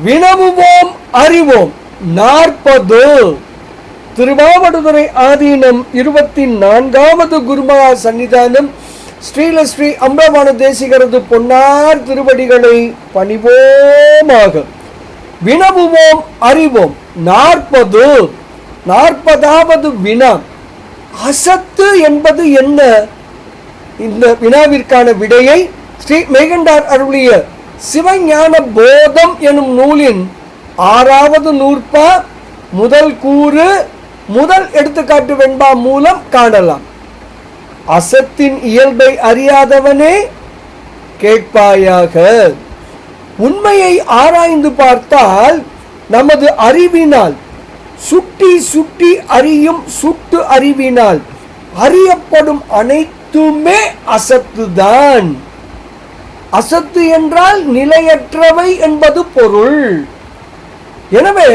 வினவுவோம் அறிவோம் 40 திருவாவடுதுறை ஆதீனம் 24வது குருமகா சன்னிதானம் ஸ்ரீலஸ்ரீ அம்பலவாண தேசிகரது பொன்னார் திருவடிகளை பணிவோமாக. வினவுவோம் அறிவோம் 40வது வினா, அசத்து என்பது என்ன? இந்த வினாவிற்கான விடையை ஸ்ரீ மெய்கண்டார் அருளிய சிவஞான போதம் எனும் நூலின் 6வது நூற்பா முதல் கூறு முதல் எடுத்துக்காட்டு வெண்பா மூலம் காணலாம். அசத்தின் இயல்பை அறியாதவனே கேட்பாயாக. உண்மையை ஆராய்ந்து பார்த்தால் நமது அறிவினால் சுட்டி சுட்டி அறியும் சுட்டு அறிவினால் அறியப்படும் அனைத்துமே அசத்துதான். அசத்து என்றால் நிலையற்றவை என்பது பொருள். எனவே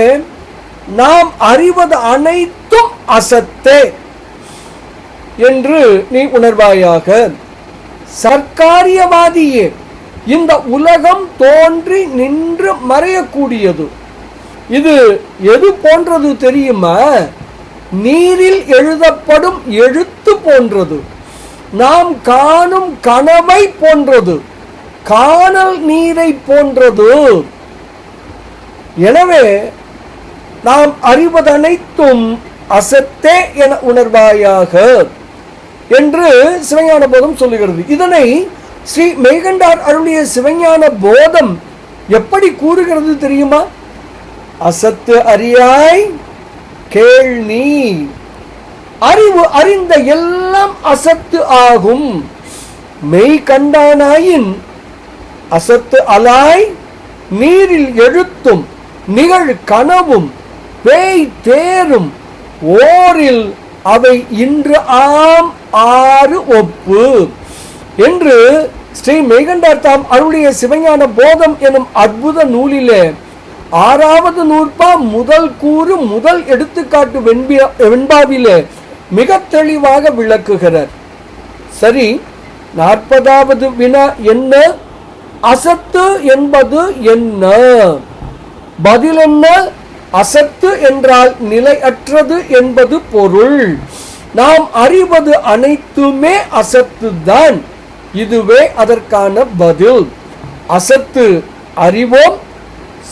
நாம் அறிவது அனைத்தும் அசத்தே என்று நீ உணர்வாயாக. சர்க்காரியவாதியே, இந்த உலகம் தோன்றி நின்று மறையக்கூடியது. இது எது போன்றது தெரியுமா? நீரில் எழுதப்படும் எழுத்து போன்றது. நாம் காணும் கனவை போன்றது. காணல் நீரை போன்றது. எனவே நாம் அறிவதனைத்தும் அசத்தே என உணர்வாயாக என்று சிவஞான போதம் சொல்லுகிறது. இதனை ஸ்ரீ மெய்கண்டார் அருளிய சிவஞான போதம் எப்படி கூறுகிறது தெரியுமா? அசத்து அறியாய் கேள் நீ. அறிவு அறிந்த எல்லாம் அசத்து ஆகும். மெய் கண்டானாயின் அசத்து அலாய் நீரில் எழுத்தும் நிகழ் கனவும் பேய் தேரும் ஓரில் அவை இன்று ஆம் ஆறு ஒப்பு என்று ஸ்ரீ மெய்கண்டார் தாம் அருளிய சிவஞான போதம் எனும் அற்புத நூலிலே 6வது நூற்பா முதல் கூறு முதல் எடுத்துக்காட்டு வெண்பாவிலே மிக தெளிவாக விளக்குகிறார். சரி, 40வது வினா என்ன? அசத்து என்பது என்ன? பதில் என்ன? அசத்து என்றால் நிலையற்றது என்பது பொருள். நாம் அறிவது அனைத்துமே அசத்துதான். இதுவே அதற்கான பதில். அசத்து அறிவோம்,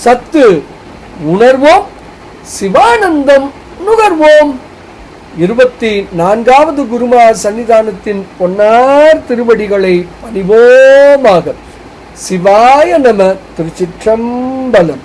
சத்து உணர்வோம், சிவானந்தம் நுகர்வோம். 24வது குருமகா சன்னிதானத்தின் பொன்னார் திருவடிகளை பணிவோமாக. சிவாய நம. திருச்சிற்றம்பலம்.